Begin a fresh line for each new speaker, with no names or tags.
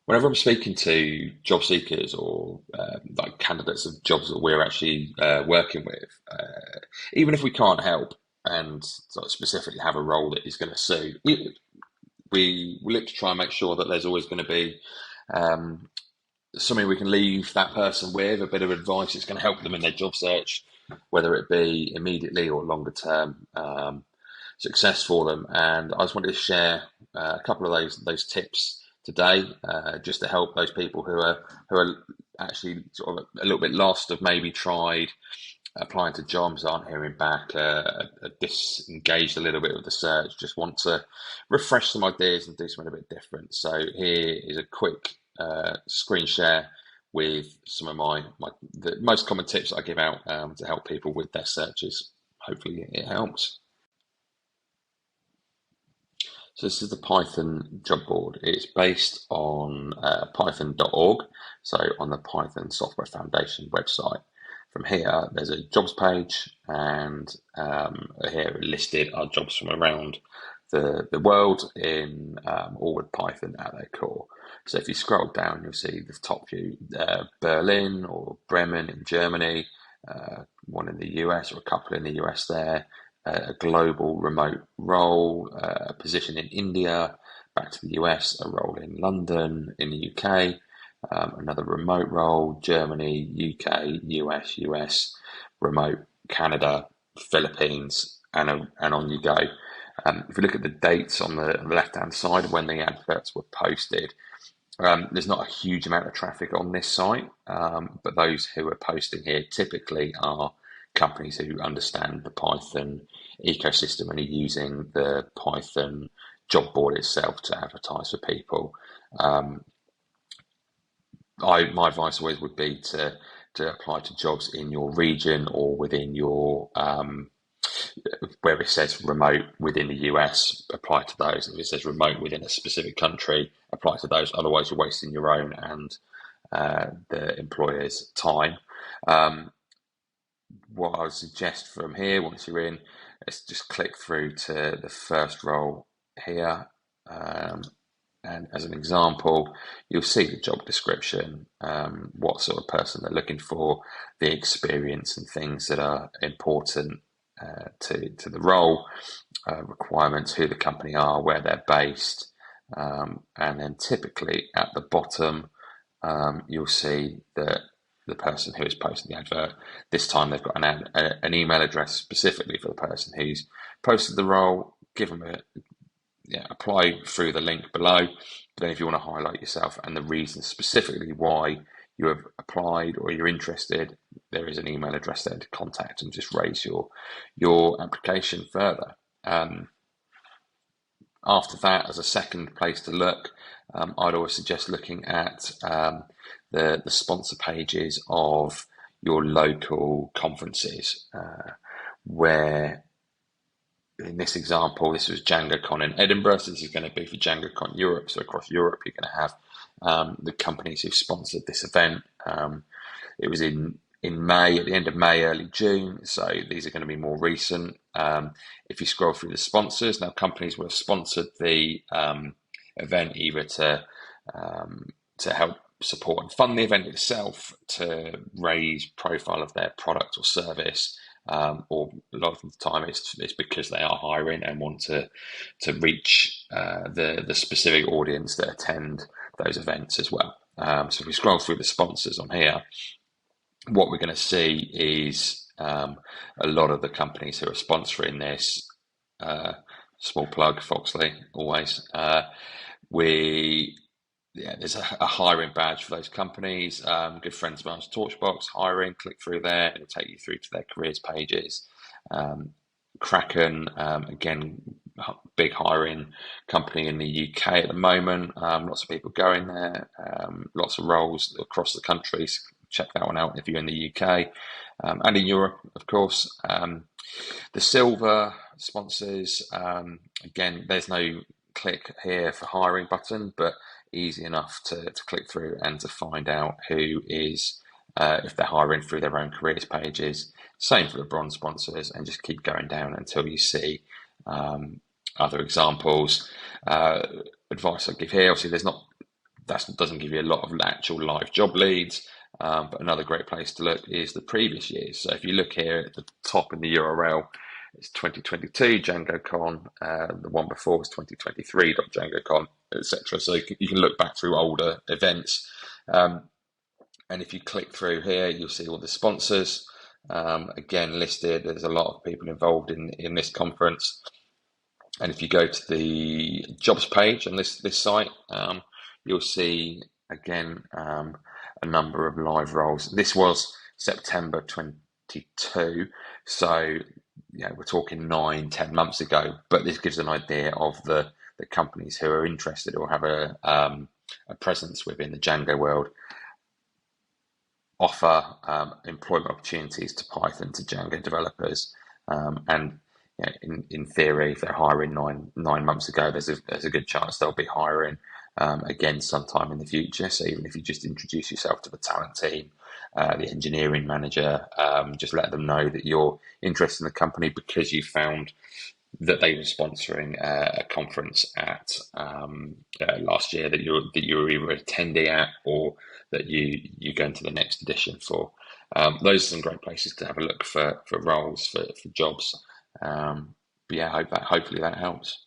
Whenever I'm speaking to job seekers or like candidates of jobs that we're actually working with, even if we can't help and sort of specifically have a role that is going to suit, we look to try and make sure that there's always going to be um, something we can leave that person with, a bit of advice that's going to help them in their job search, whether it be immediately or longer term success for them. And I just wanted to share a couple of those tips today, just to help those people who are actually sort of a little bit lost, have maybe tried applying to jobs, aren't hearing back, are disengaged a little bit with the search, just want to refresh some ideas and do something a bit different. So here is a quick screen share with some of the most common tips I give out to help people with their searches. Hopefully it helps. So this is the Python job board. It's based on python.org, so on the Python Software Foundation website. From here, there's a jobs page, and here listed are jobs from around the world in all with Python at their core. So if you scroll down, you'll see the top few, Berlin or Bremen in Germany, one in the US or a couple in the US there, a global remote role, a position in India, back to the US, a role in London, in the UK, another remote role, Germany, UK, US, remote, Canada, Philippines, and on you go. If you look at the dates on the left-hand side of when the adverts were posted, there's not a huge amount of traffic on this site, but those who are posting here typically are companies who understand the Python ecosystem and are using the Python job board itself to advertise for people. My advice always would be to apply to jobs in your region or within your where it says remote within the US, apply to those. If it says remote within a specific country, apply to those. Otherwise, you're wasting your own and the employer's time. What I would suggest from here, once you're in, is just click through to the first role here. And as an example, you'll see the job description, what sort of person they're looking for, the experience and things that are important to the role, requirements, who the company are, where they're based, and then typically at the bottom, you'll see that the person who is posting the advert, this time they've got an email address specifically for the person who's posted the role. Give them apply through the link below. But then if you want to highlight yourself and the reason specifically why you have applied or you're interested, there is an email address there to contact and just raise your application further. After that, as a second place to look, I'd always suggest looking at the sponsor pages of your local conferences, where in this example, this was DjangoCon in Edinburgh, so this is going to be for DjangoCon Europe. So across Europe, you're going to have the companies who've sponsored this event. It was in May, at the end of May, early June. So these are going to be more recent. If you scroll through the sponsors, now companies will have sponsored the event either to help support and fund the event itself, to raise profile of their product or service, or a lot of the time it's because they are hiring and want to reach the specific audience that attend those events as well. So if we scroll through the sponsors on here, what we're going to see is a lot of the companies who are sponsoring this. Small plug, Foxley, always. There's a hiring badge for those companies. Good friends of ours, Torchbox, hiring. Click through there; it'll take you through to their careers pages. Kraken, again, big hiring company in the UK at the moment. Lots of people going there. Lots of roles across the country. So check that one out if you're in the UK, and in Europe, of course. The silver sponsors, again, there's no click here for hiring button, but easy enough to click through and to find out who is, if they're hiring through their own careers pages. Same for the bronze sponsors, and just keep going down until you see other examples. Advice I give here, obviously there's not that doesn't give you a lot of actual live job leads. But another great place to look is the previous years. So if you look here at the top in the URL, it's 2022 DjangoCon. The one before was 2023.DjangoCon, etc. So you can look back through older events. And if you click through here, you'll see all the sponsors, again listed. There's a lot of people involved in this conference. And if you go to the jobs page on this site, you'll see again a number of live roles. This was September 22, so we're talking 9-10 months ago. But this gives an idea of the companies who are interested or have a presence within the Django world, offer employment opportunities to Python to Django developers, and in theory, if they're hiring nine months ago, there's a good chance they'll be hiring again sometime in the future. So even if you just introduce yourself to the talent team, the engineering manager, just let them know that you're interested in the company because you found that they were sponsoring a conference at last year that you were either attending at or that you're going to the next edition for. Those are some great places to have a look for roles, for jobs. But yeah, hopefully that helps.